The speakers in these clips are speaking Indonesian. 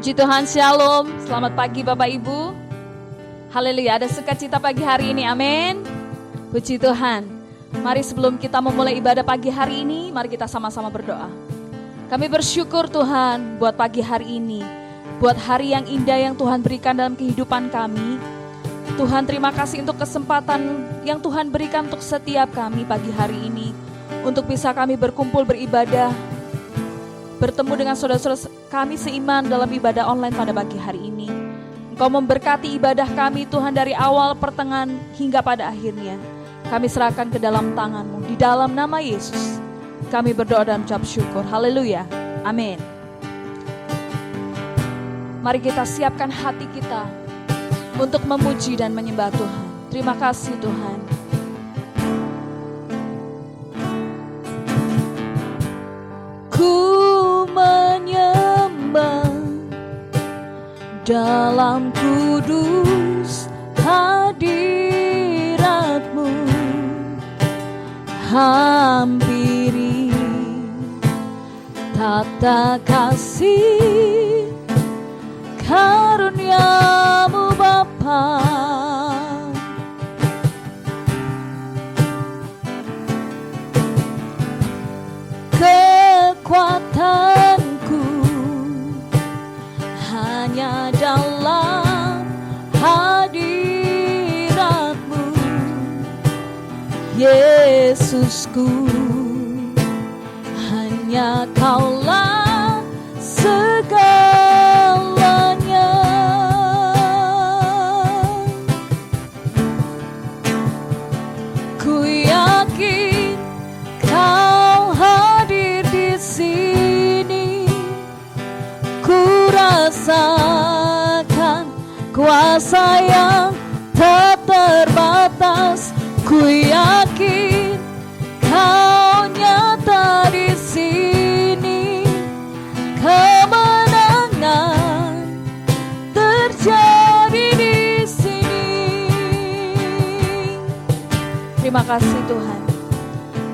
Puji Tuhan, Shalom. Selamat pagi Bapak Ibu. Haleluya, ada sukacita pagi hari ini, amin. Puji Tuhan. Mari sebelum kita memulai ibadah pagi hari ini, mari kita sama-sama berdoa. Kami bersyukur Tuhan buat pagi hari ini, buat hari yang indah yang Tuhan berikan dalam kehidupan kami. Tuhan, terima kasih untuk kesempatan yang Tuhan berikan untuk setiap kami pagi hari ini, untuk bisa kami berkumpul beribadah, bertemu dengan saudara-saudara kami seiman dalam ibadah online pada pagi hari ini. Engkau memberkati ibadah kami Tuhan dari awal, pertengahan, hingga pada akhirnya. Kami serahkan ke dalam tangan-Mu. Di dalam nama Yesus, kami berdoa dan ucap syukur. Haleluya. Amin. Mari kita siapkan hati kita untuk memuji dan menyembah Tuhan. Terima kasih Tuhan. Ku menyembah dalam kudus hadirat-Mu, hampiri tata kasih karunia-Mu Bapa. Kekuatanku hanya dalam hadirat-Mu, Yesusku, hanya Kaulah segalanya. Ku yakin Kau hadir di sini, ku rasakan kuasa yang tak terbatas. Ku yakin Kau nyata di sini, kemenangan terjadi di sini. Terima kasih Tuhan.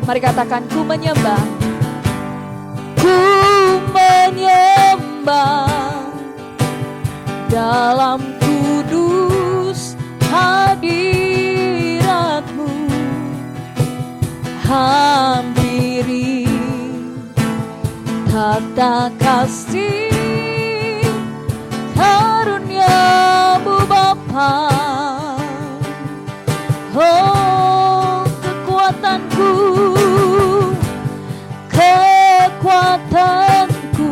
Mari katakan, ku menyembah. Ku menyembah dalam kudus hadirat-Mu, hampiri tata kasih karunia-Mu Bapa. Oh, kekuatanku, kekuatanku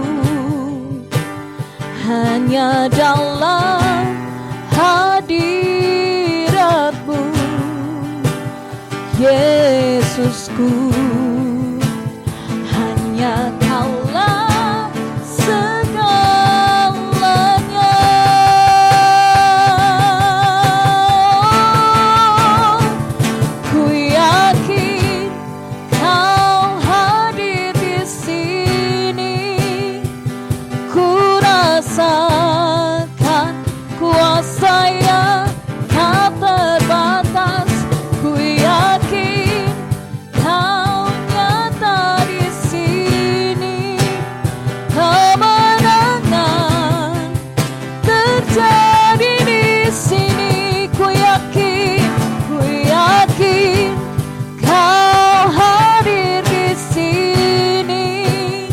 hanya dalam hadirat-Mu, Yesusku, hanya Kaulah segalanya. Ku yakin Kau hadir di sini, ku rasakan kuasa yang tak terbatas. Ku yakin Kau nyata di sini, kemenangan terjadi di sini. Ku yakin Kau hadir di sini,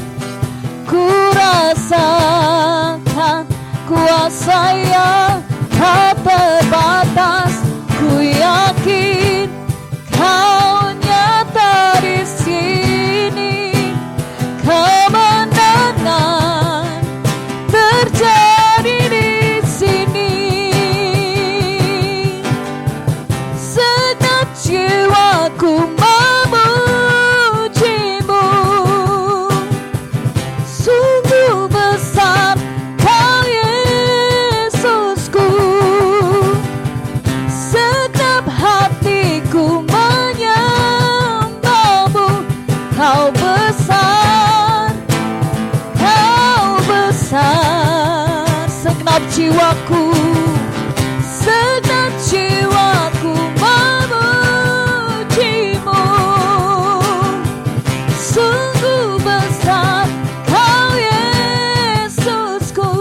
ku rasakan kuasa yang tak terbatas. Ku yakin Kau nyata di sini, kemenangan terjadi di sini. Segenap jiwaku memuji-Mu, sungguh besar Kau Yesusku. Segenap hatiku menyembah-Mu, Kau besar, Kau besar. Segenap jiwaku, segenap jiwaku memuji-Mu, sungguh besar Kau Yesusku.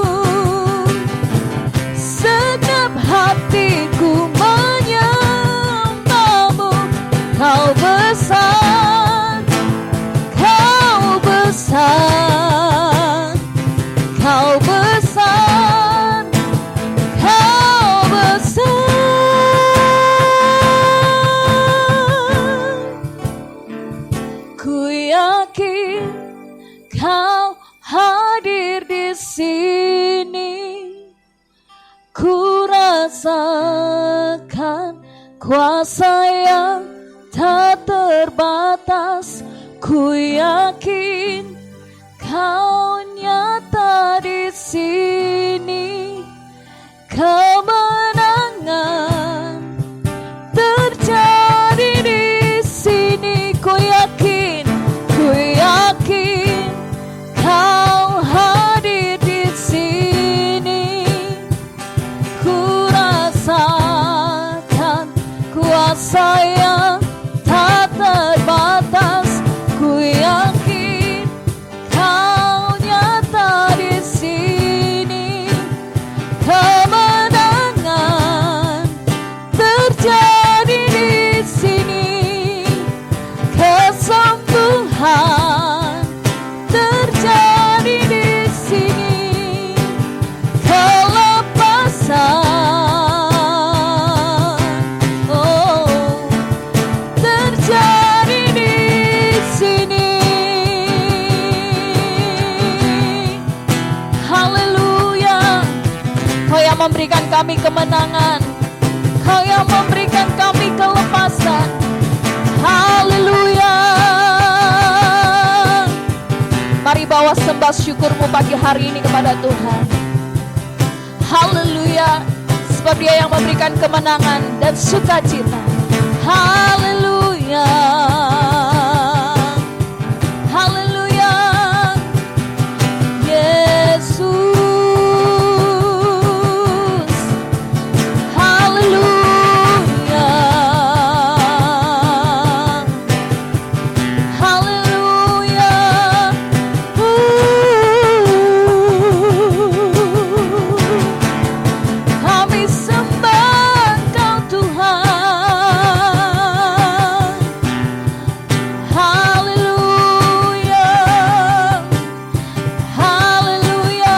Kau besar, Kau besar, Kau besar, Kau besar. Ku yakin Kau hadir di sini. Ku rasakan kuasa yang tak terbatas. Ku yakin Kau nyata di sini. Kemenangan terjadi di sini. Ku yakin Kau hadir di sini. Ku rasakan kuasa yang tak terbatas. Ku yakin Kau nyata di sini. Kemenangan terjadi di sini. Kesembuhan terjadi di sini. Kelepasan, oh, terjadi di sini. Haleluya. Kau yang memberikan kami kemenangan, Kau yang memberikan kami kelepasan. Haleluya. Mari bawa sembah syukurmu pagi hari ini kepada Tuhan. Haleluya. Sebab Dia yang memberikan kemenangan dan sukacita. Haleluya. Haleluya. Yesus. Haleluya. Haleluya. Kami sembah Kau Tuhan. Haleluya. Haleluya.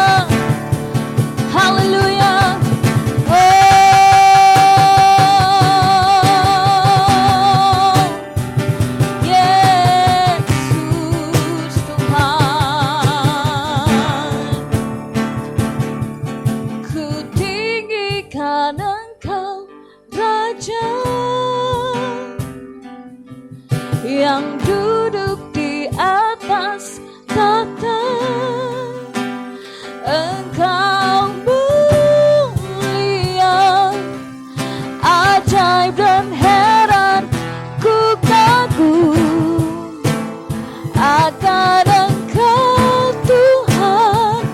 Haleluya. Oh, Yesus Tuhan. Ku tinggikan Engkau Raja yang duduk di atas tahta. Engkau mulia, ajaib dan heran. Ku kagum akan Engkau Tuhan.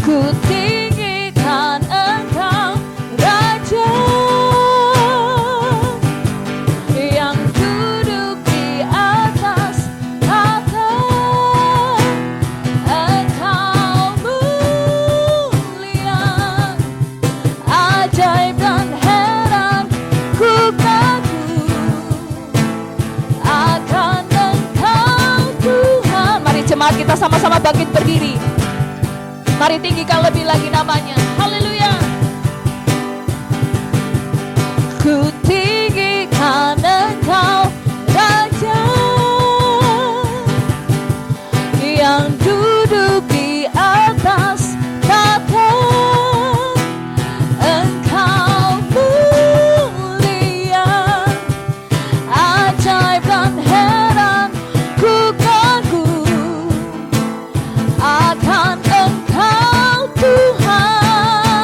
Ku tinggikan Engkau Raja yang duduk di atas tahta. Engkau mulia, ajaib dan heran. Ku kagum akan Engkau Tuhan. Mari jemaat kita sama-sama bangkit berdiri. Mari tinggikan lebih lagi namanya. Haleluya. Ku tinggikan Engkau Raja yang duduk di atas tahta. Engkau mulia, ajaib dan heran. Ku kagum akan Engkau Tuhan.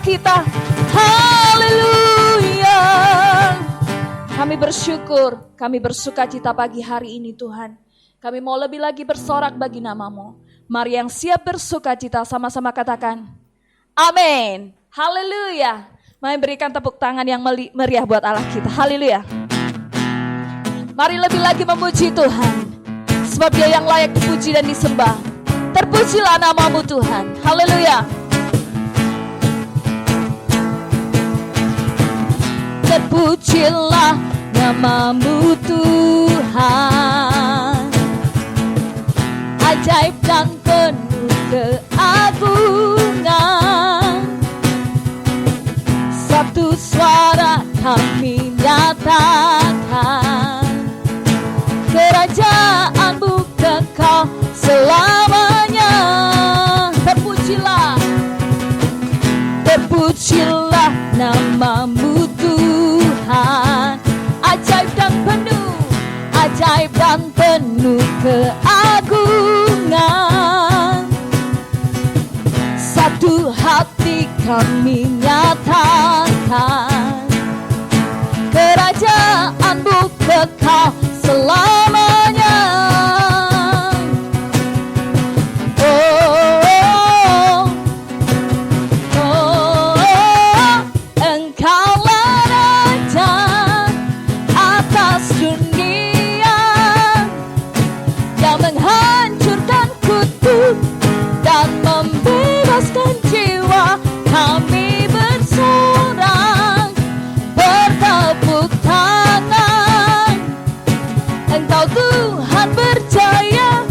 kita. Haleluya. Kami bersyukur, kami bersuka cita pagi hari ini Tuhan. Kami mau lebih lagi bersorak bagi nama-Mu. Mari yang siap bersuka cita sama-sama katakan, amin. Haleluya. Mari berikan tepuk tangan yang meriah buat Allah kita. Haleluya. Mari lebih lagi memuji Tuhan. Sebab Dia yang layak dipuji dan disembah. Terpujilah nama-Mu Tuhan. Haleluya. Terpujilah nama-Mu Tuhan. Ajaib dan penuh keagungan. Satu suara kami nyatakan, kerajaan-Mu kekal selamanya. Terpujilah, terpujilah nama-Mu Tuhan. Ajaib dan penuh keagungan. Satu hati kami nyatakan, kerajaan-Mu kekal selamanya. Engkaulah Raja atas dunia, yang menghancurkan kutuk dan membebaskan jiwa. Kami bersorak, bertepuk tangan. Engkau Tuhan berjaya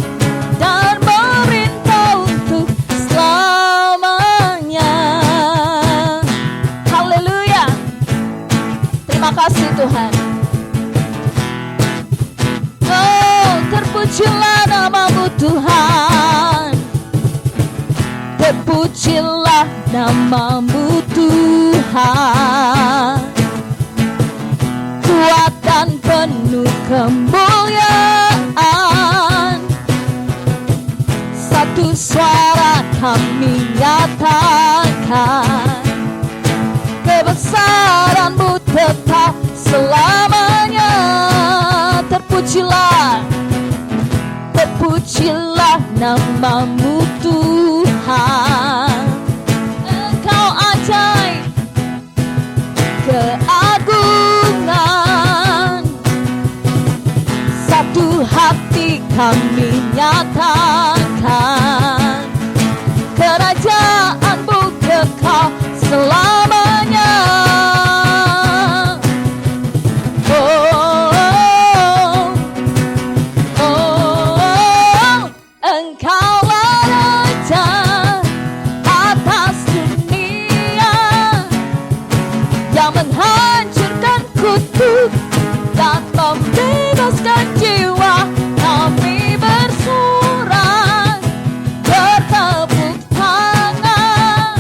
dan memerintah untuk selamanya. Haleluya. Terima kasih Tuhan. Oh, terpujilah nama-Mu Tuhan. Terpujilah nama-Mu Tuhan. Kuat dan penuh kemuliaan. Satu suara kami nyatakan, kebesaran-Mu tetap selamanya. Terpujilah, terpujilah nama-Mu Tuhan. Engkau ajaib, keagungan. Satu hati kami nyatakan, kerajaan-Mu kekal selamanya. Engkaulah Raja atas dunia, yang menghancurkan kutuk dan membebaskan jiwa. Kami bersorak, bertepuk tangan.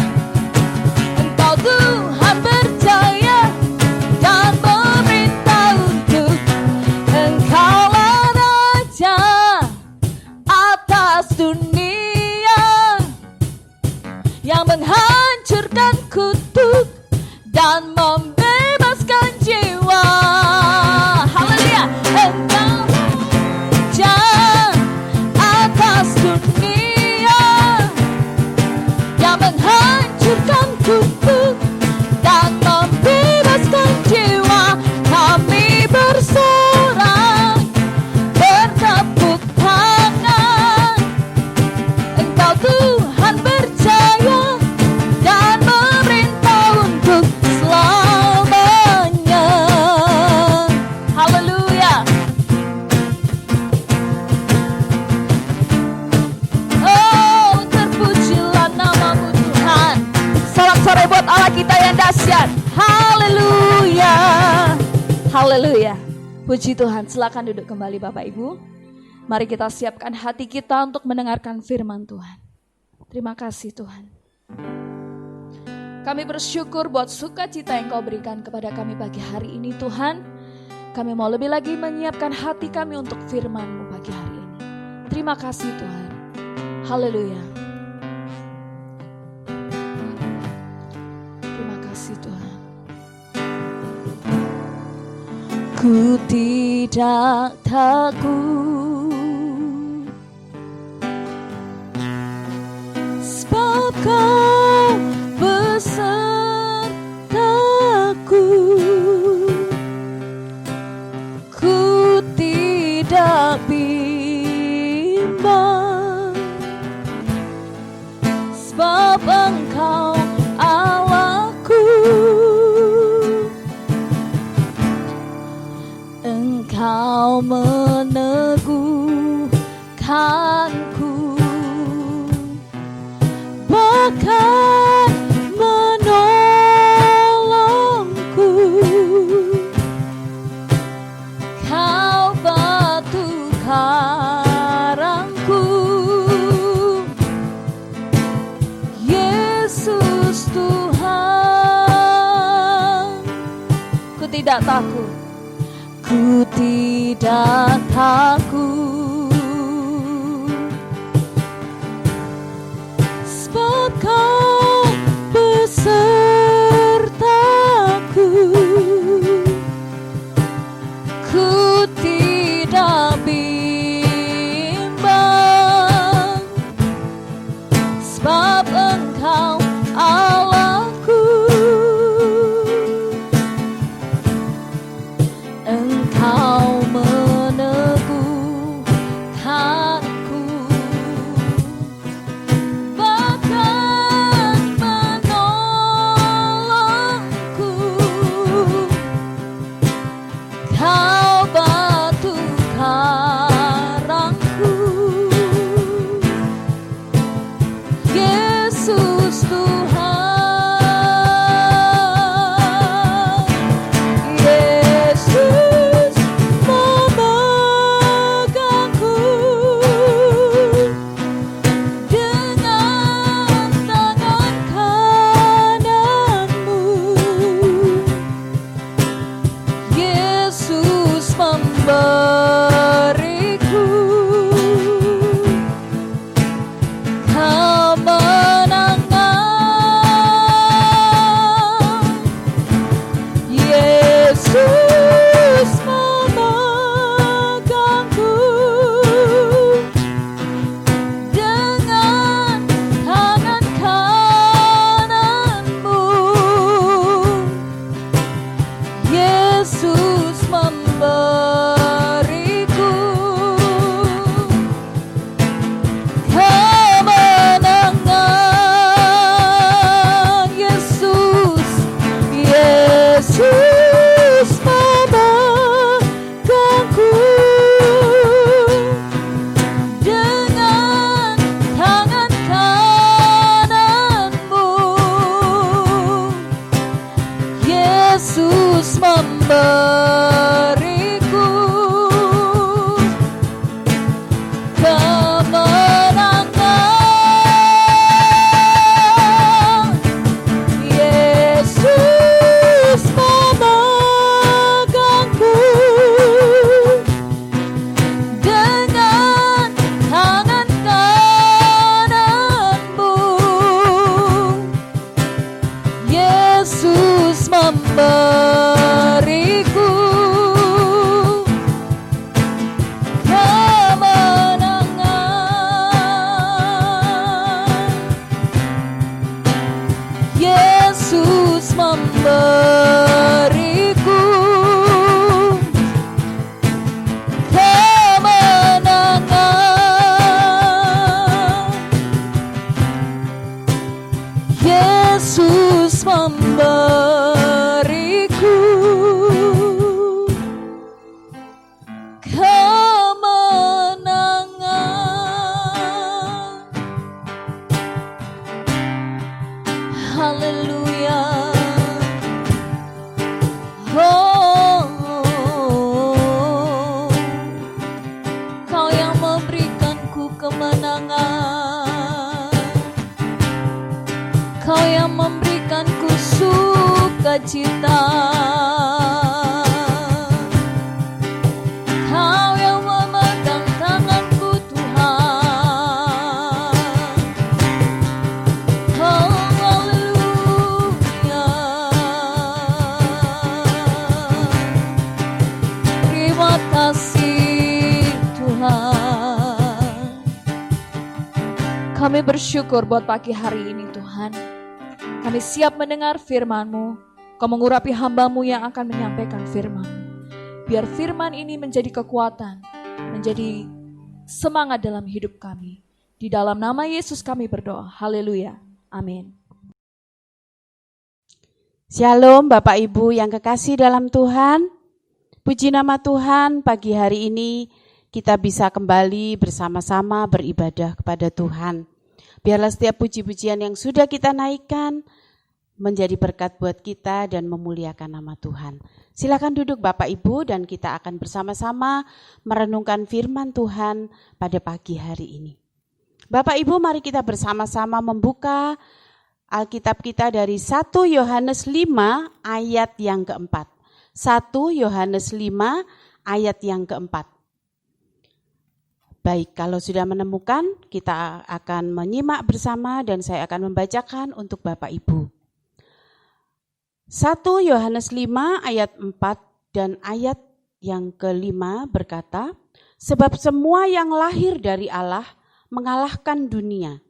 Engkau Tuhan berjaya dan memerintah untuk. Engkaulah Raja atas dunia, yang menghancurkan kutuk dan membebaskan jiwa. Haleluya. Engkau Raja atas dunia, yang menghancurkan kutuk dan membebaskan jiwa. Kami bersorak, bertepuk tangan. Engkau Tuhan berjaya dan memerintah untuk selamanya. Haleluya. Oh, terpujilah nama-Mu Tuhan. Sorak-sorai buat Allah kita yang dahsyat. Haleluya. Haleluya. Puji Tuhan. Silakan duduk kembali Bapak Ibu. Mari kita siapkan hati kita untuk mendengarkan firman Tuhan. Terima kasih Tuhan. Kami bersyukur buat sukacita yang Kau berikan kepada kami pagi hari ini Tuhan. Kami mau lebih lagi menyiapkan hati kami untuk firman-Mu pagi hari ini. Terima kasih Tuhan. Haleluya. Ku tidak takut, sebab Kau besertaku. Ku tidak bimbang, sebab Engkau Allahku. Engkau meneguhkanku, bahkan menolongku. Kau batu karangku, Yesus Tuhan. Ku tidak takut, ku tidak takut, sebab Kau besertaku. Ku tidak bimbang, sebab Engkau Allahku. Engkau meneguhkanku, bahkan menolongku. Kau batu karangku, Yesus Tuhan. Yesus memegangku dengan tangan kananmu. Yesus memberiku kemenangan. Yesus memegangku dengan tangan kananmu. Yesus memberiku kemenangan. Yesus, Yesus memegangku dengan tangan kananmu. Yesus memberiku kemenangan. Yesus memegangku dengan tangan kananmu. Yesus memberiku kemenangan. Yesus memberiku kemenangan. Yesus memberiku kemenangan. Haleluya. Oh, Kau yang memberikanku kemenangan, Kau yang memberikanku sukacita. Kau yang memegang tanganku Tuhan. Oh, haleluya. Kami bersyukur buat pagi hari ini Tuhan. Kami siap mendengar firman-Mu. Kau mengurapi hamba-Mu yang akan menyampaikan firman-Mu. Biar firman ini menjadi kekuatan, menjadi semangat dalam hidup kami. Di dalam nama Yesus kami berdoa. Haleluya. Amin. Shalom Bapak Ibu yang kekasih dalam Tuhan. Puji nama Tuhan, pagi hari ini kita bisa kembali bersama-sama beribadah kepada Tuhan. Biarlah setiap puji-pujian yang sudah kita naikkan menjadi berkat buat kita dan memuliakan nama Tuhan. Silakan duduk Bapak Ibu dan kita akan bersama-sama merenungkan firman Tuhan pada pagi hari ini. Bapak Ibu, mari kita bersama-sama membuka Alkitab kita dari 1 Yohanes 5 ayat yang keempat. 1 Yohanes 5 ayat yang keempat. Baik, kalau sudah menemukan, kita akan menyimak bersama dan saya akan membacakan untuk Bapak Ibu. 1 Yohanes 5 ayat 4 dan ayat yang kelima berkata, sebab semua yang lahir dari Allah mengalahkan dunia.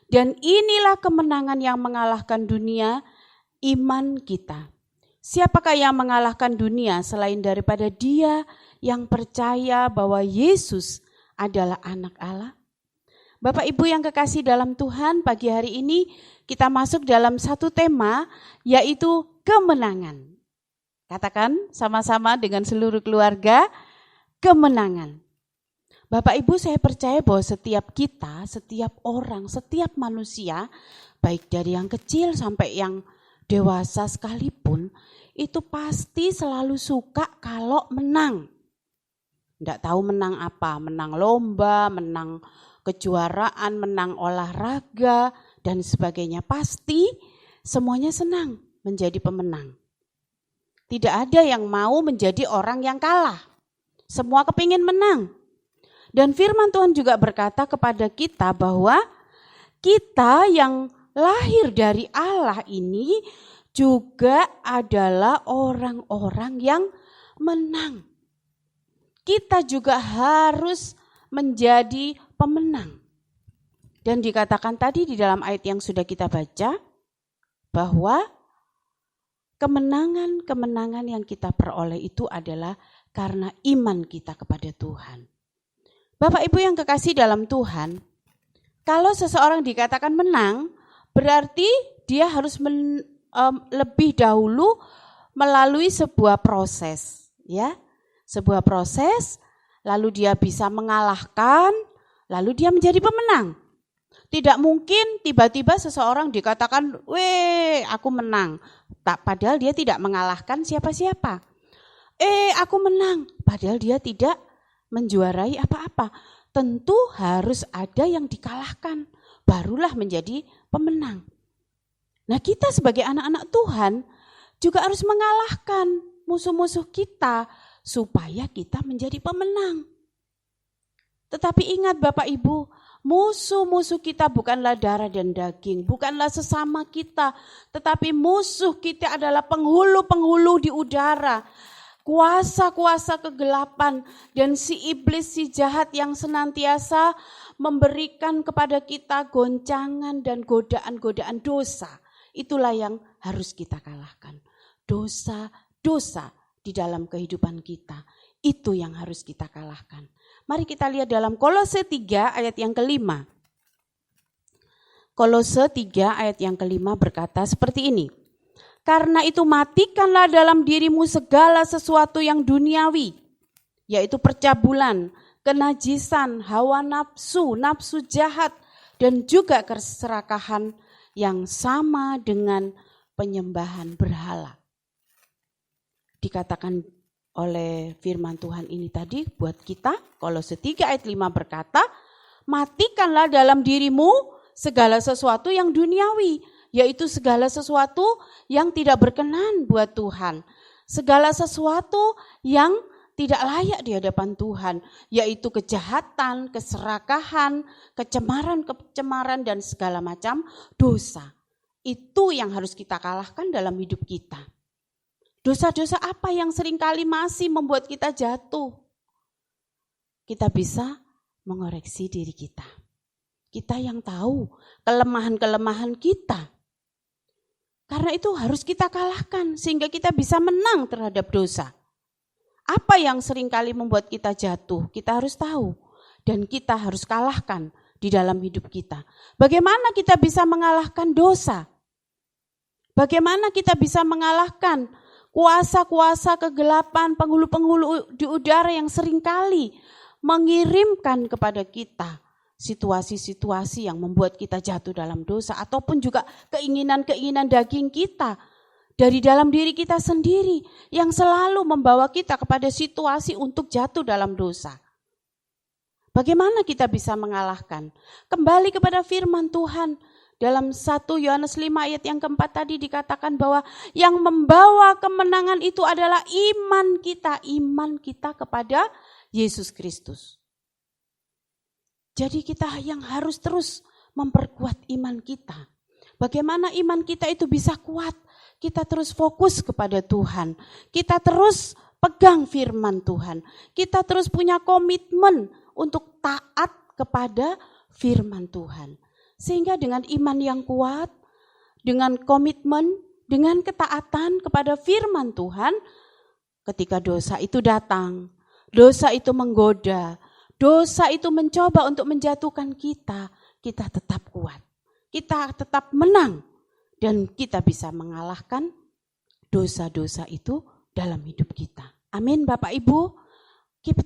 Dan inilah kemenangan yang mengalahkan dunia, iman kita. Siapakah yang mengalahkan dunia selain daripada dia yang percaya bahwa Yesus adalah anak Allah? Bapak Ibu yang kekasih dalam Tuhan, pagi hari ini kita masuk dalam satu tema, yaitu kemenangan. Katakan sama-sama dengan seluruh keluarga, kemenangan. Bapak Ibu, saya percaya bahwa setiap kita, setiap orang, setiap manusia, baik dari yang kecil sampai yang dewasa sekalipun, itu pasti selalu suka kalau menang. Tidak tahu menang apa, menang lomba, menang kejuaraan, menang olahraga, dan sebagainya. Pasti semuanya senang menjadi pemenang. Tidak ada yang mau menjadi orang yang kalah. Semua kepingin menang. Dan firman Tuhan juga berkata kepada kita bahwa kita yang lahir dari Allah ini juga adalah orang-orang yang menang. Kita juga harus menjadi pemenang. Dan dikatakan tadi di dalam ayat yang sudah kita baca, bahwa kemenangan-kemenangan yang kita peroleh itu adalah karena iman kita kepada Tuhan. Bapak Ibu yang kekasih dalam Tuhan, kalau seseorang dikatakan menang, berarti dia harus lebih dahulu melalui sebuah proses, ya. Sebuah proses, lalu dia bisa mengalahkan, lalu dia menjadi pemenang. Tidak mungkin tiba-tiba seseorang dikatakan, "Weh, aku menang." Padahal dia tidak mengalahkan siapa-siapa. Aku menang, padahal dia tidak menjuarai apa-apa. Tentu harus ada yang dikalahkan, barulah menjadi pemenang. Nah, kita sebagai anak-anak Tuhan juga harus mengalahkan musuh-musuh kita supaya kita menjadi pemenang. Tetapi ingat Bapak Ibu, musuh-musuh kita bukanlah darah dan daging, bukanlah sesama kita, tetapi musuh kita adalah penghulu-penghulu di udara, kuasa-kuasa kegelapan, dan si iblis, si jahat yang senantiasa memberikan kepada kita goncangan dan godaan-godaan dosa. Itulah yang harus kita kalahkan. Dosa-dosa di dalam kehidupan kita, itu yang harus kita kalahkan. Mari kita lihat dalam Kolose 3 ayat yang kelima. Kolose 3 ayat yang kelima berkata seperti ini. Karena itu matikanlah dalam dirimu segala sesuatu yang duniawi, yaitu percabulan, kenajisan, hawa nafsu, nafsu jahat, dan juga keserakahan yang sama dengan penyembahan berhala. Dikatakan oleh firman Tuhan ini tadi buat kita, Kolose 3 ayat 5 berkata, matikanlah dalam dirimu segala sesuatu yang duniawi, yaitu segala sesuatu yang tidak berkenan buat Tuhan. Segala sesuatu yang tidak layak di hadapan Tuhan, yaitu kejahatan, keserakahan, kecemaran, dan segala macam dosa. Itu yang harus kita kalahkan dalam hidup kita. Dosa-dosa apa yang seringkali masih membuat kita jatuh? Kita bisa mengoreksi diri kita. Kita yang tahu kelemahan-kelemahan kita. Karena itu harus kita kalahkan sehingga kita bisa menang terhadap dosa. Apa yang seringkali membuat kita jatuh, kita harus tahu. Dan kita harus kalahkan di dalam hidup kita. Bagaimana kita bisa mengalahkan dosa? Bagaimana kita bisa mengalahkan kuasa-kuasa kegelapan, penghulu-penghulu di udara yang seringkali mengirimkan kepada kita situasi-situasi yang membuat kita jatuh dalam dosa, ataupun juga keinginan-keinginan daging kita dari dalam diri kita sendiri yang selalu membawa kita kepada situasi untuk jatuh dalam dosa. Bagaimana kita bisa mengalahkan? Kembali kepada firman Tuhan. Dalam 1 Yohanes 5 ayat yang keempat tadi dikatakan bahwa yang membawa kemenangan itu adalah iman kita kepada Yesus Kristus. Jadi kita yang harus terus memperkuat iman kita. Bagaimana iman kita itu bisa kuat? Kita terus fokus kepada Tuhan. Kita terus pegang firman Tuhan. Kita terus punya komitmen untuk taat kepada firman Tuhan. Sehingga dengan iman yang kuat, dengan komitmen, dengan ketaatan kepada firman Tuhan, ketika dosa itu datang, dosa itu menggoda, dosa itu mencoba untuk menjatuhkan kita, kita tetap kuat. Kita tetap menang dan kita bisa mengalahkan dosa-dosa itu dalam hidup kita. Amin Bapak Ibu,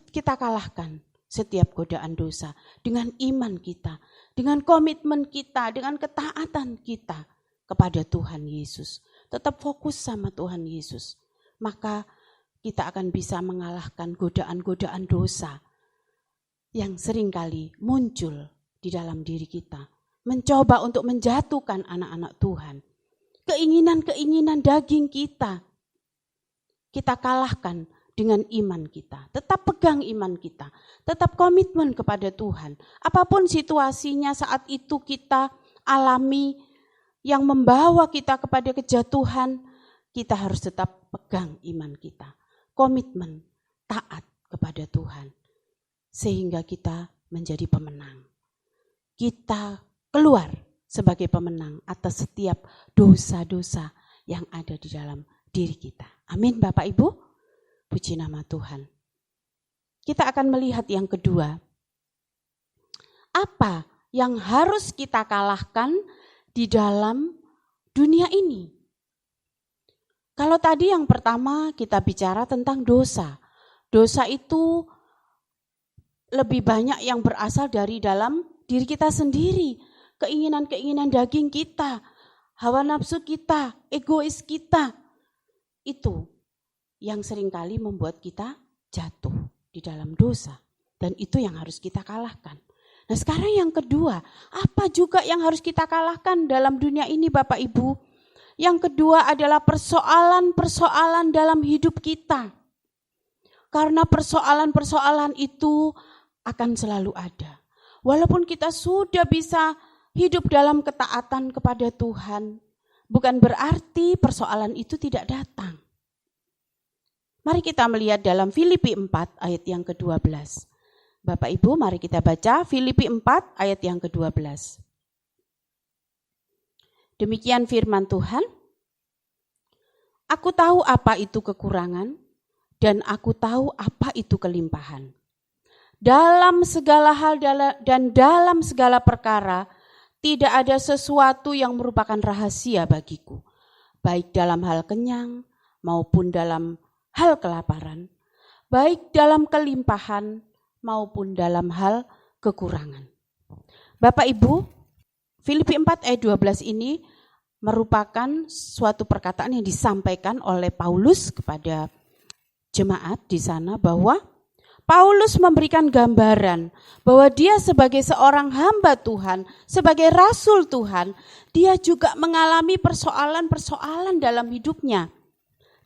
kita kalahkan setiap godaan dosa dengan iman kita, dengan komitmen kita, dengan ketaatan kita kepada Tuhan Yesus. Tetap fokus sama Tuhan Yesus. Maka kita akan bisa mengalahkan godaan-godaan dosa yang seringkali muncul di dalam diri kita. Mencoba untuk menjatuhkan anak-anak Tuhan. Keinginan-keinginan daging kita kalahkan dengan iman kita. Tetap pegang iman kita. Tetap komitmen kepada Tuhan. Apapun situasinya saat itu kita alami yang membawa kita kepada kejatuhan, kita harus tetap pegang iman kita. Komitmen, taat kepada Tuhan. Sehingga kita menjadi pemenang. Kita keluar sebagai pemenang atas setiap dosa-dosa yang ada di dalam diri kita. Amin Bapak Ibu. Puji nama Tuhan. Kita akan melihat yang kedua. Apa yang harus kita kalahkan di dalam dunia ini? Kalau tadi yang pertama kita bicara tentang dosa. Dosa itu lebih banyak yang berasal dari dalam diri kita sendiri. Keinginan-keinginan daging kita, hawa nafsu kita, egois kita. Itu yang seringkali membuat kita jatuh di dalam dosa. Dan itu yang harus kita kalahkan. Nah sekarang yang kedua, apa juga yang harus kita kalahkan dalam dunia ini Bapak Ibu? Yang kedua adalah persoalan-persoalan dalam hidup kita. Karena persoalan-persoalan itu akan selalu ada. Walaupun kita sudah bisa hidup dalam ketaatan kepada Tuhan, bukan berarti persoalan itu tidak datang. Mari kita melihat dalam Filipi 4 ayat yang ke-12. Bapak Ibu mari kita baca Filipi 4 ayat yang ke-12. Demikian firman Tuhan. Aku tahu apa itu kekurangan dan aku tahu apa itu kelimpahan. Dalam segala hal dan dalam segala perkara tidak ada sesuatu yang merupakan rahasia bagiku. Baik dalam hal kenyang maupun dalam hal kelaparan, baik dalam kelimpahan maupun dalam hal kekurangan. Bapak Ibu, Filipi 4 ayat 12 ini merupakan suatu perkataan yang disampaikan oleh Paulus kepada jemaat di sana bahwa Paulus memberikan gambaran bahwa dia sebagai seorang hamba Tuhan, sebagai rasul Tuhan, dia juga mengalami persoalan-persoalan dalam hidupnya.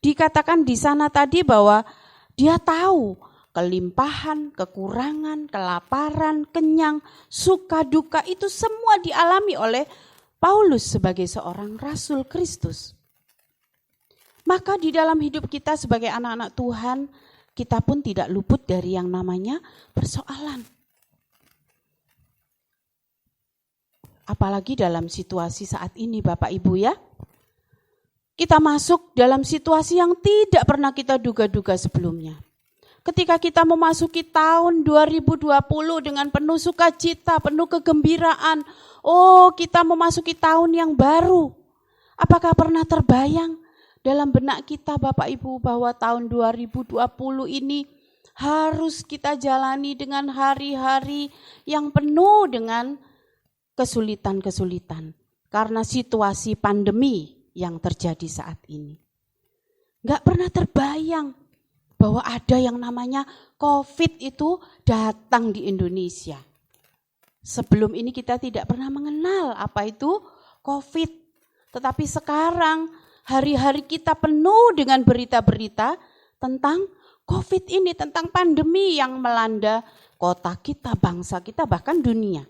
Dikatakan di sana tadi bahwa dia tahu kelimpahan, kekurangan, kelaparan, kenyang, suka duka itu semua dialami oleh Paulus sebagai seorang rasul Kristus. Maka di dalam hidup kita sebagai anak-anak Tuhan, kita pun tidak luput dari yang namanya persoalan. Apalagi dalam situasi saat ini Bapak Ibu ya. Kita masuk dalam situasi yang tidak pernah kita duga-duga sebelumnya. Ketika kita memasuki tahun 2020 dengan penuh sukacita, penuh kegembiraan. Oh, kita memasuki tahun yang baru. Apakah pernah terbayang dalam benak kita Bapak Ibu bahwa tahun 2020 ini harus kita jalani dengan hari-hari yang penuh dengan kesulitan-kesulitan. Karena situasi pandemi yang terjadi saat ini. Gak pernah terbayang bahwa ada yang namanya COVID itu datang di Indonesia. Sebelum ini kita tidak pernah mengenal apa itu COVID. Tetapi sekarang hari-hari kita penuh dengan berita-berita tentang COVID ini, tentang pandemi yang melanda kota kita, bangsa kita, bahkan dunia.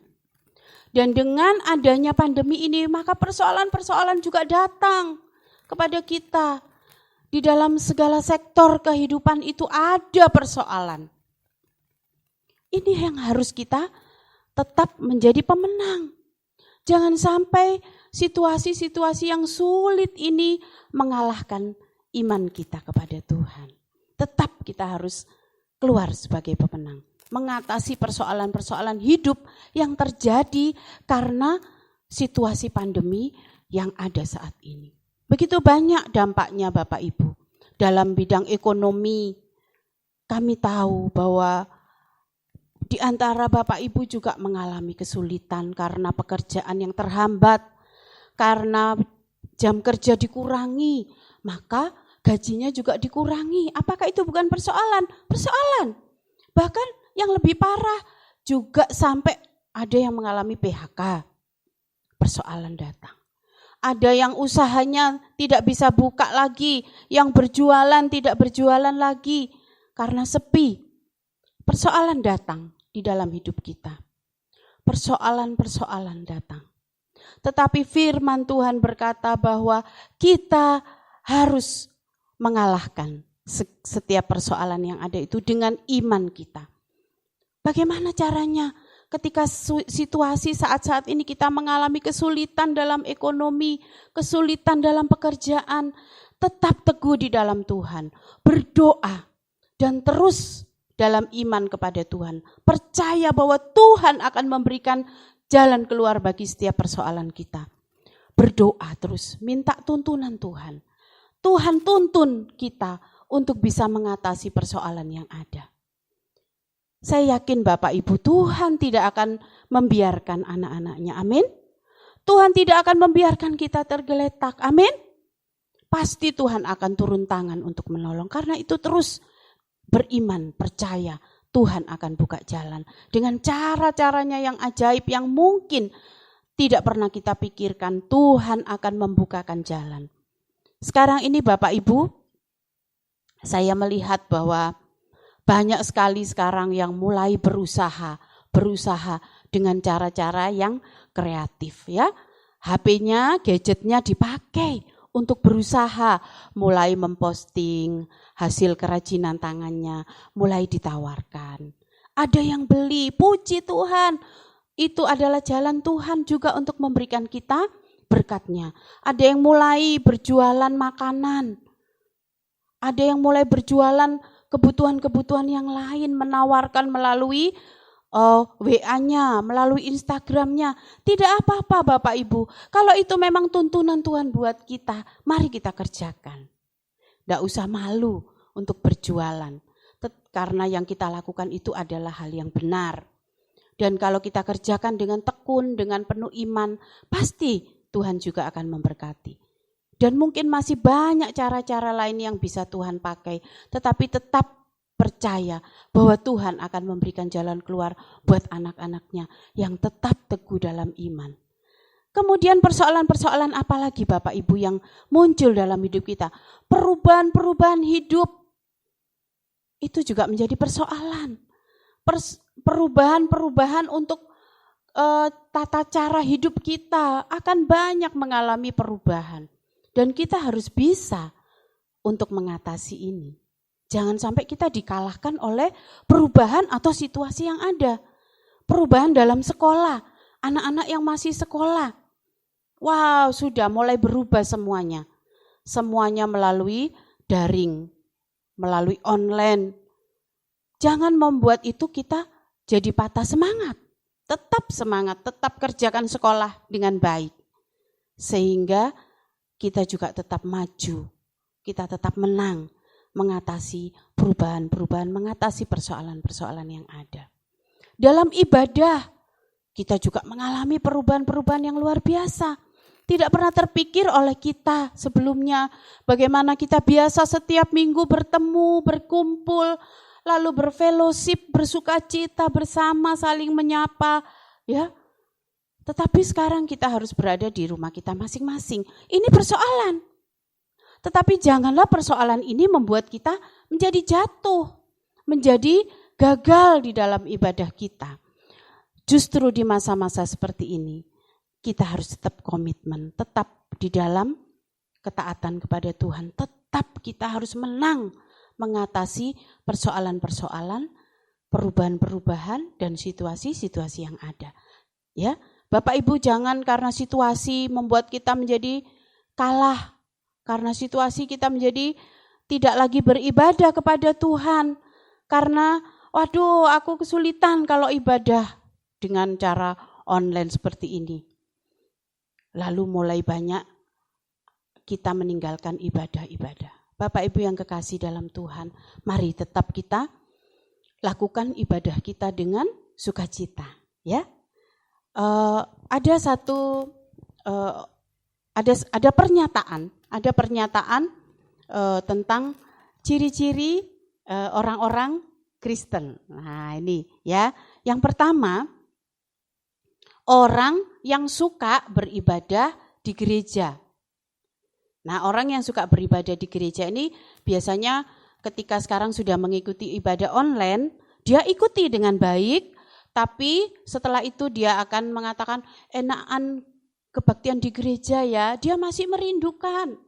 Dan dengan adanya pandemi ini, maka persoalan-persoalan juga datang kepada kita. Di dalam segala sektor kehidupan itu ada persoalan. Ini yang harus kita tetap menjadi pemenang. Jangan sampai situasi-situasi yang sulit ini mengalahkan iman kita kepada Tuhan. Tetap kita harus keluar sebagai pemenang. Mengatasi persoalan-persoalan hidup yang terjadi karena situasi pandemi yang ada saat ini. Begitu banyak dampaknya Bapak Ibu. Dalam bidang ekonomi, kami tahu bahwa di antara Bapak Ibu juga mengalami kesulitan karena pekerjaan yang terhambat, karena jam kerja dikurangi, maka gajinya juga dikurangi. Apakah itu bukan persoalan? Persoalan. Bahkan yang lebih parah juga sampai ada yang mengalami PHK. Persoalan datang. Ada yang usahanya tidak bisa buka lagi, yang berjualan tidak berjualan lagi karena sepi. Persoalan datang di dalam hidup kita. Persoalan-persoalan datang. Tetapi firman Tuhan berkata bahwa kita harus mengalahkan setiap persoalan yang ada itu dengan iman kita. Bagaimana caranya ketika situasi saat-saat ini kita mengalami kesulitan dalam ekonomi, kesulitan dalam pekerjaan, tetap teguh di dalam Tuhan, berdoa dan terus dalam iman kepada Tuhan. Percaya bahwa Tuhan akan memberikan jalan keluar bagi setiap persoalan kita. Berdoa terus, minta tuntunan Tuhan. Tuhan tuntun kita untuk bisa mengatasi persoalan yang ada. Saya yakin Bapak Ibu, Tuhan tidak akan membiarkan anak-anaknya, amin. Tuhan tidak akan membiarkan kita tergeletak, amin. Pasti Tuhan akan turun tangan untuk menolong. Karena itu terus beriman, percaya Tuhan akan buka jalan. Dengan cara-caranya yang ajaib, yang mungkin tidak pernah kita pikirkan, Tuhan akan membukakan jalan. Sekarang ini Bapak Ibu, saya melihat bahwa banyak sekali sekarang yang mulai berusaha dengan cara-cara yang kreatif ya. HP-nya, gadgetnya dipakai untuk berusaha, mulai memposting hasil kerajinan tangannya, mulai ditawarkan. Ada yang beli, puji Tuhan. Itu adalah jalan Tuhan juga untuk memberikan kita berkatnya. Ada yang mulai berjualan makanan. Ada yang mulai berjualan kebutuhan-kebutuhan yang lain, menawarkan melalui WA-nya, melalui Instagram-nya. Tidak apa-apa Bapak Ibu. Kalau itu memang tuntunan Tuhan buat kita, mari kita kerjakan. Tidak usah malu untuk berjualan. Karena yang kita lakukan itu adalah hal yang benar. Dan kalau kita kerjakan dengan tekun, dengan penuh iman, pasti Tuhan juga akan memberkati. Dan mungkin masih banyak cara-cara lain yang bisa Tuhan pakai. Tetapi tetap percaya bahwa Tuhan akan memberikan jalan keluar buat anak-anaknya yang tetap teguh dalam iman. Kemudian persoalan-persoalan apa lagi Bapak Ibu yang muncul dalam hidup kita? Perubahan-perubahan hidup. Itu juga menjadi persoalan. Perubahan-perubahan untuk tata cara hidup kita akan banyak mengalami perubahan. Dan kita harus bisa untuk mengatasi ini. Jangan sampai kita dikalahkan oleh perubahan atau situasi yang ada. Perubahan dalam sekolah. anak-anak yang masih sekolah. Wow, sudah mulai berubah semuanya. Semuanya melalui daring, melalui online. Jangan membuat itu kita jadi patah semangat. Tetap semangat, tetap kerjakan sekolah dengan baik. Sehingga kita juga tetap maju, kita tetap menang, mengatasi perubahan-perubahan, mengatasi persoalan-persoalan yang ada. Dalam ibadah, kita juga mengalami perubahan-perubahan yang luar biasa. Tidak pernah terpikir oleh kita sebelumnya bagaimana kita biasa setiap minggu bertemu, berkumpul, lalu berfellowship, bersukacita bersama, saling menyapa, ya. Tetapi sekarang kita harus berada di rumah kita masing-masing. Ini persoalan. Tetapi janganlah persoalan ini membuat kita menjadi jatuh, menjadi gagal di dalam ibadah kita. Justru di masa-masa seperti ini, kita harus tetap komitmen, tetap di dalam ketaatan kepada Tuhan. Tetap kita harus menang mengatasi persoalan-persoalan, perubahan-perubahan, dan situasi-situasi yang ada. Ya, Bapak Ibu, jangan karena situasi membuat kita menjadi kalah, karena situasi kita menjadi tidak lagi beribadah kepada Tuhan. Karena, waduh, aku kesulitan kalau ibadah dengan cara online seperti ini. Lalu mulai banyak kita meninggalkan ibadah-ibadah. Bapak Ibu yang kekasih dalam Tuhan, mari tetap kita lakukan ibadah kita dengan sukacita. Ya, ada pernyataan tentang ciri-ciri orang-orang Kristen. Nah ini ya, yang pertama, orang yang suka beribadah di gereja. Nah, orang yang suka beribadah di gereja ini biasanya ketika sekarang sudah mengikuti ibadah online, dia ikuti dengan baik, tapi setelah itu dia akan mengatakan, enakan kebaktian di gereja ya, dia masih merindukan,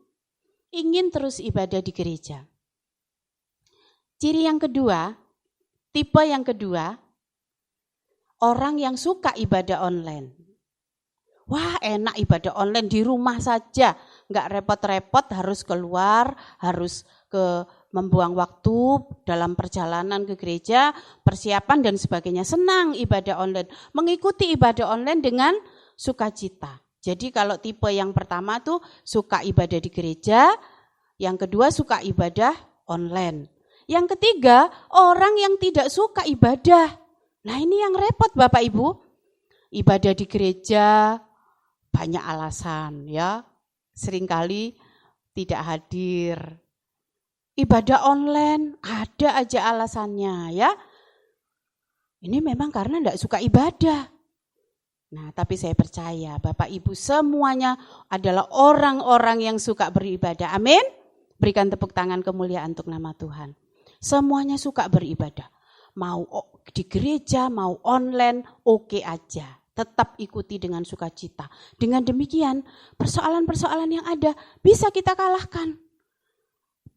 ingin terus ibadah di gereja. Ciri yang kedua, tipe yang kedua, orang yang suka ibadah online. Wah, enak ibadah online di rumah saja, enggak repot-repot harus keluar, harus membuang waktu dalam perjalanan ke gereja, persiapan dan sebagainya. Senang ibadah online, mengikuti ibadah online dengan sukacita. Jadi kalau tipe yang pertama tuh suka ibadah di gereja, yang kedua suka ibadah online. Yang ketiga, orang yang tidak suka ibadah. Nah ini yang repot Bapak Ibu. Ibadah di gereja banyak alasan ya. Seringkali tidak hadir. Ibadah online ada aja alasannya ya. Ini memang karena tidak suka ibadah. Nah tapi saya percaya Bapak Ibu semuanya adalah orang-orang yang suka beribadah. Amin. Berikan tepuk tangan kemuliaan untuk nama Tuhan. Semuanya suka beribadah. Mau di gereja, mau online, oke aja. Tetap ikuti dengan sukacita. Dengan demikian, persoalan-persoalan yang ada bisa kita kalahkan.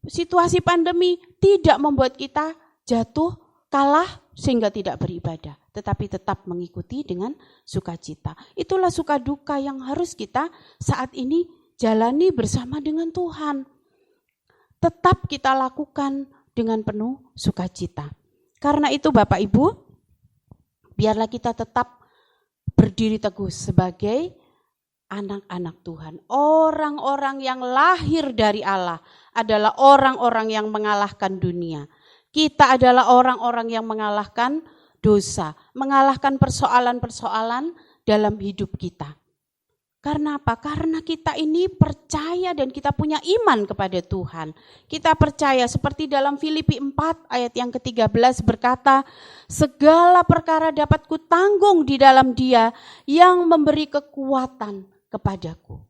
Situasi pandemi tidak membuat kita jatuh, kalah, sehingga tidak beribadah. Tetapi tetap mengikuti dengan sukacita. Itulah suka duka yang harus kita saat ini jalani bersama dengan Tuhan. Tetap kita lakukan dengan penuh sukacita. Karena itu Bapak Ibu, biarlah kita tetap berdiri teguh sebagai anak-anak Tuhan. Orang-orang yang lahir dari Allah adalah orang-orang yang mengalahkan dunia. Kita adalah orang-orang yang mengalahkan dosa, mengalahkan persoalan-persoalan dalam hidup kita. Karena apa? Karena kita ini percaya dan kita punya iman kepada Tuhan. Kita percaya seperti dalam Filipi 4 ayat yang ke-13 berkata, segala perkara dapat kutanggung di dalam Dia yang memberi kekuatan kepadaku.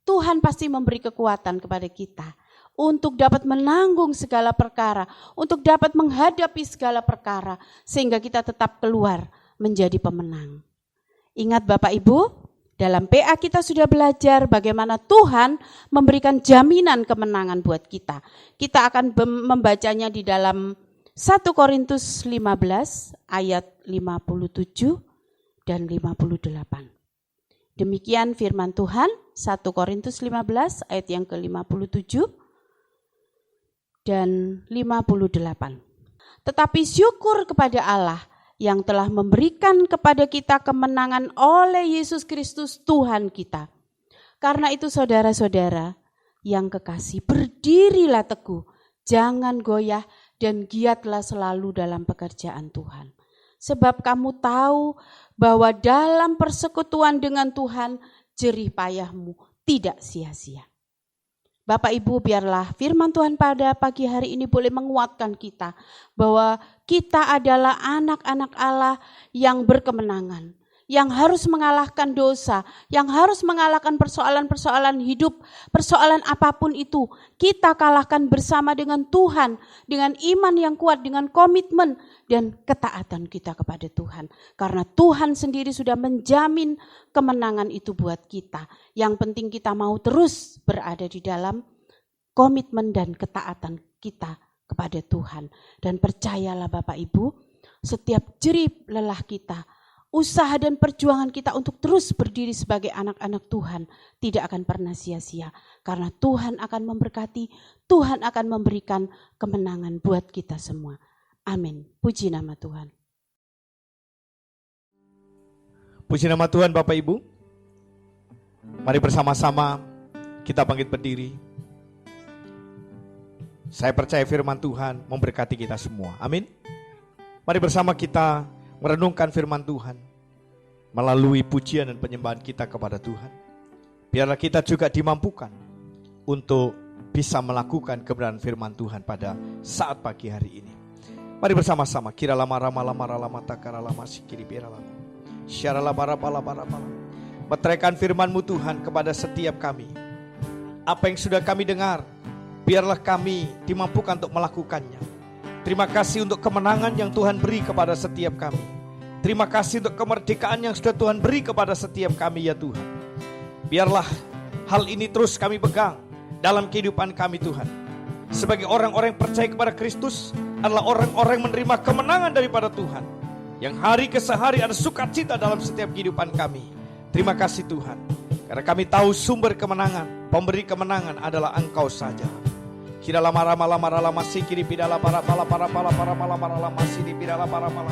Tuhan pasti memberi kekuatan kepada kita untuk dapat menanggung segala perkara, untuk dapat menghadapi segala perkara, sehingga kita tetap keluar menjadi pemenang. Ingat Bapak Ibu, dalam PA kita sudah belajar bagaimana Tuhan memberikan jaminan kemenangan buat kita. Kita akan membacanya di dalam 1 Korintus 15 ayat 57 dan 58. Demikian firman Tuhan, 1 Korintus 15 ayat yang ke-57 dan 58. Tetapi syukur kepada Allah yang telah memberikan kepada kita kemenangan oleh Yesus Kristus Tuhan kita. Karena itu saudara-saudara yang kekasih, berdirilah teguh, jangan goyah dan giatlah selalu dalam pekerjaan Tuhan. Sebab kamu tahu bahwa dalam persekutuan dengan Tuhan, jerih payahmu tidak sia-sia. Bapak Ibu, biarlah firman Tuhan pada pagi hari ini boleh menguatkan kita bahwa kita adalah anak-anak Allah yang berkemenangan, yang harus mengalahkan dosa, yang harus mengalahkan persoalan-persoalan hidup, persoalan apapun itu. Kita kalahkan bersama dengan Tuhan, dengan iman yang kuat, dengan komitmen dan ketaatan kita kepada Tuhan. Karena Tuhan sendiri sudah menjamin kemenangan itu buat kita. Yang penting kita mau terus berada di dalam komitmen dan ketaatan kita kepada Tuhan. Dan percayalah Bapak Ibu, setiap jerih lelah kita, usaha dan perjuangan kita untuk terus berdiri sebagai anak-anak Tuhan tidak akan pernah sia-sia. Karena Tuhan akan memberkati, Tuhan akan memberikan kemenangan buat kita semua. Amin. Puji nama Tuhan. Puji nama Tuhan Bapak Ibu. Mari bersama-sama kita bangkit berdiri. Saya percaya firman Tuhan memberkati kita semua. Amin. Mari bersama kita merenungkan firman Tuhan melalui pujian dan penyembahan kita kepada Tuhan. Biarlah kita juga dimampukan untuk bisa melakukan kebenaran firman Tuhan pada saat pagi hari ini. Mari bersama-sama kira lama rama lama rama takara lama sikiri biara lama syara lama rama lama meteraikan firman-Mu Tuhan kepada setiap kami. Apa yang sudah kami dengar, biarlah kami dimampukan untuk melakukannya. Terima kasih untuk kemenangan yang Tuhan beri kepada setiap kami. Terima kasih untuk kemerdekaan yang sudah Tuhan beri kepada setiap kami ya Tuhan. Biarlah hal ini terus kami pegang dalam kehidupan kami Tuhan. Sebagai orang-orang yang percaya kepada Kristus adalah orang-orang yang menerima kemenangan daripada Tuhan. Yang hari ke hari ada sukacita dalam setiap kehidupan kami. Terima kasih Tuhan. Karena kami tahu sumber kemenangan, pemberi kemenangan adalah Engkau saja. Kira lama lama sikiri pidala para masih di pidala para pala.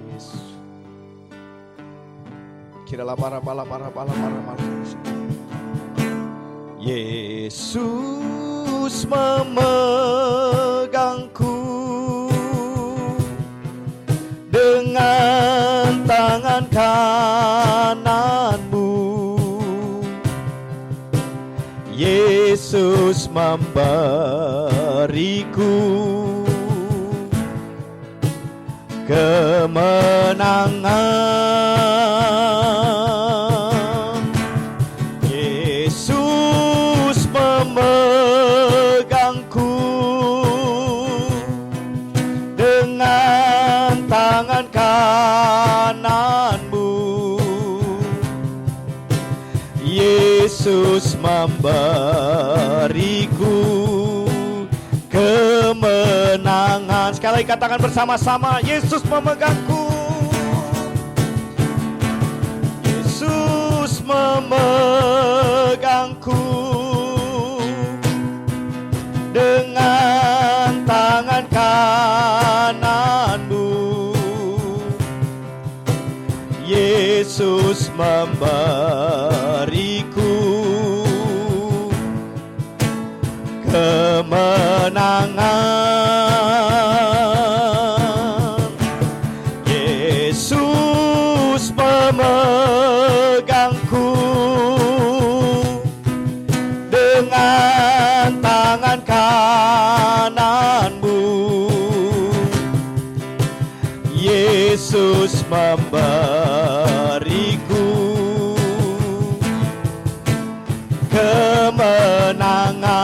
Yes. Kira lama para Yesus memegangku dengan tangan kananmu. Yesus memberiku kemenangan. Yesus memegangku dengan tangan kananmu. Yesus memberiku kemenangan. Sekali lagi katakan bersama-sama, Yesus memegangku. Yesus memegangku dengan tangan kananmu. Yesus memberiku kemenangan. Yesus memegangku dengan tangan kananmu. Yesus memberiku kemenangan.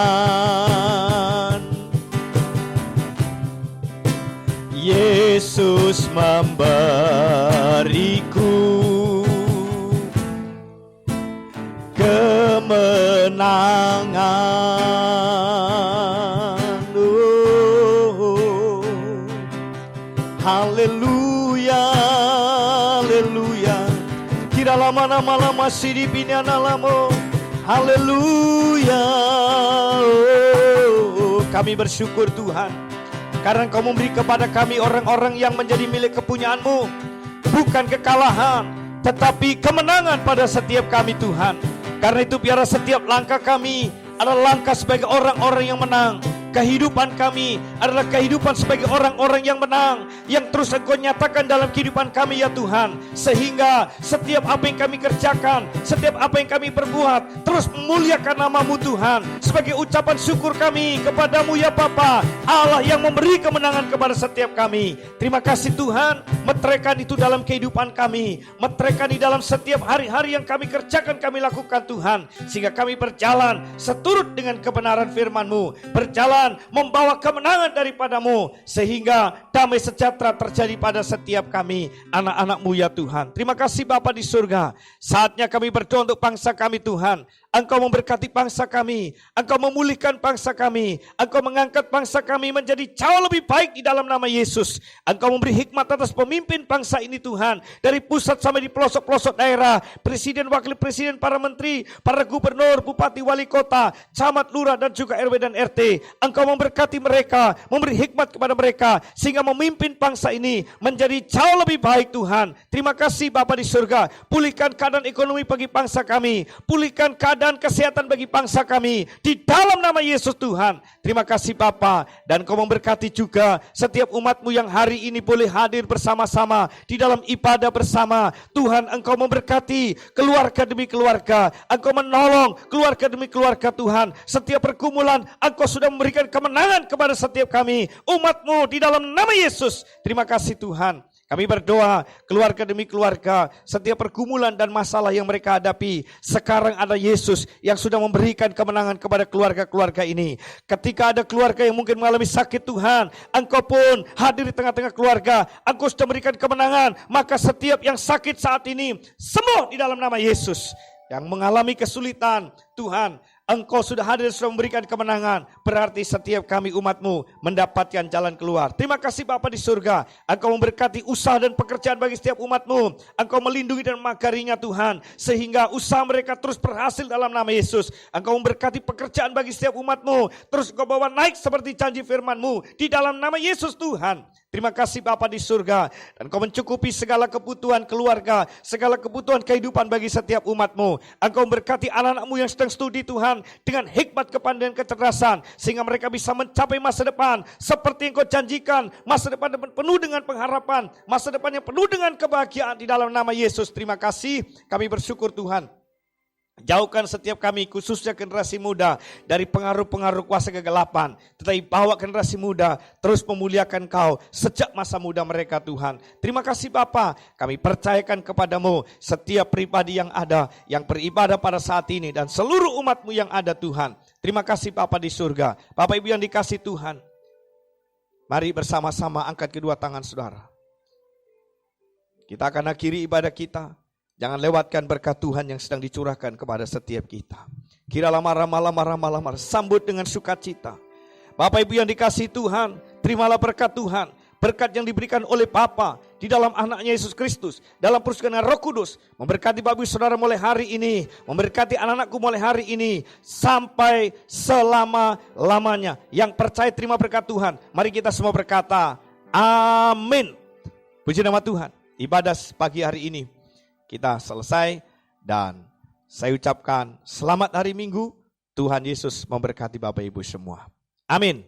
Yesus memberiku kemenangan. masih di pinanalamu. Haleluya. Kami bersyukur Tuhan, karena Engkau memberi kepada kami orang-orang yang menjadi milik kepunyaan-Mu. Bukan kekalahan, tetapi kemenangan pada setiap kami Tuhan. Karena itu biarlah setiap langkah kami adalah langkah sebagai orang-orang yang menang. Kehidupan kami adalah kehidupan sebagai orang-orang yang menang, yang terus Engkau nyatakan dalam kehidupan kami ya Tuhan. Sehingga setiap apa yang kami kerjakan, setiap apa yang kami perbuat, terus memuliakan nama-Mu Tuhan. Sebagai ucapan syukur kami kepadamu ya Bapa, Allah yang memberi kemenangan kepada setiap kami. Terima kasih Tuhan, meteraikan itu dalam kehidupan kami, meteraikan di dalam setiap hari-hari yang kami kerjakan, kami lakukan Tuhan. Sehingga kami berjalan seturut dengan kebenaran firman-Mu, berjalan membawa kemenangan daripadamu, sehingga damai sejahtera terjadi pada setiap kami, anak-anak-Mu ya Tuhan. Terima kasih Bapa di surga. Saatnya kami berdoa untuk bangsa kami Tuhan. Engkau memberkati bangsa kami, Engkau memulihkan bangsa kami, Engkau mengangkat bangsa kami menjadi jauh lebih baik di dalam nama Yesus. Engkau memberi hikmat atas pemimpin bangsa ini Tuhan, dari pusat sampai di pelosok-pelosok daerah, presiden, wakil presiden, para menteri, para gubernur, bupati, wali kota, camat, lurah, dan juga RW dan RT. Engkau memberkati mereka, memberi hikmat kepada mereka, sehingga memimpin bangsa ini menjadi jauh lebih baik Tuhan. Terima kasih Bapa di surga. Pulihkan keadaan ekonomi bagi bangsa kami, pulihkan keadaan kesehatan bagi bangsa kami, di dalam nama Yesus Tuhan. Terima kasih Bapa, dan Kau memberkati juga setiap umat-Mu yang hari ini boleh hadir bersama-sama di dalam ibadah bersama. Tuhan, Engkau memberkati keluarga demi keluarga, Engkau menolong keluarga demi keluarga Tuhan. Setiap pergumulan Engkau sudah memberikan kemenangan kepada setiap kami, umat-Mu, di dalam nama Yesus. Terima kasih Tuhan. Kami berdoa keluarga demi keluarga, setiap pergumulan dan masalah yang mereka hadapi, sekarang ada Yesus yang sudah memberikan kemenangan kepada keluarga-keluarga ini. Ketika ada keluarga yang mungkin mengalami sakit Tuhan, Engkau pun hadir di tengah-tengah keluarga, Engkau sudah memberikan kemenangan. Maka setiap yang sakit saat ini sembuh di dalam nama Yesus. Yang mengalami kesulitan, Tuhan, Engkau sudah hadir, sudah memberikan kemenangan. Berarti setiap kami umat-Mu mendapatkan jalan keluar. Terima kasih Bapa di surga. Engkau memberkati usaha dan pekerjaan bagi setiap umat-Mu. Engkau melindungi dan memagarinya Tuhan, sehingga usaha mereka terus berhasil dalam nama Yesus. Engkau memberkati pekerjaan bagi setiap umat-Mu, terus Engkau bawa naik seperti janji firman-Mu, di dalam nama Yesus Tuhan. Terima kasih Bapa di surga, dan Kau mencukupi segala kebutuhan keluarga, segala kebutuhan kehidupan bagi setiap umat-Mu. Engkau memberkati anak-anak-Mu yang sedang studi Tuhan, dengan hikmat, kepandaian, kecerdasan, sehingga mereka bisa mencapai masa depan seperti yang Kau janjikan, masa depan penuh dengan pengharapan, masa depan yang penuh dengan kebahagiaan di dalam nama Yesus. Terima kasih, kami bersyukur Tuhan. Jauhkan setiap kami, khususnya generasi muda, dari pengaruh-pengaruh kuasa kegelapan. Tetapi bawa generasi muda terus memuliakan Kau sejak masa muda mereka Tuhan. Terima kasih Bapa, kami percayakan kepadamu setiap pribadi yang ada, yang beribadah pada saat ini, dan seluruh umat-Mu yang ada Tuhan. Terima kasih Bapa di surga. Bapak Ibu yang dikasih Tuhan, mari bersama-sama angkat kedua tangan saudara. Kita akan akhiri ibadah kita. Jangan lewatkan berkat Tuhan yang sedang dicurahkan kepada setiap kita. Kiralah marah, sambut dengan sukacita. Bapak Ibu yang dikasihi Tuhan, terimalah berkat Tuhan. Berkat yang diberikan oleh Bapa di dalam anaknya Yesus Kristus, dalam persekutuan Roh Kudus, memberkati Bapak Ibu Saudara mulai hari ini, memberkati anak-anakku mulai hari ini, sampai selama-lamanya. Yang percaya terima berkat Tuhan. Mari kita semua berkata, amin. Puji nama Tuhan. Ibadah pagi hari ini kita selesai, dan saya ucapkan selamat hari Minggu. Tuhan Yesus memberkati Bapak Ibu semua. Amin.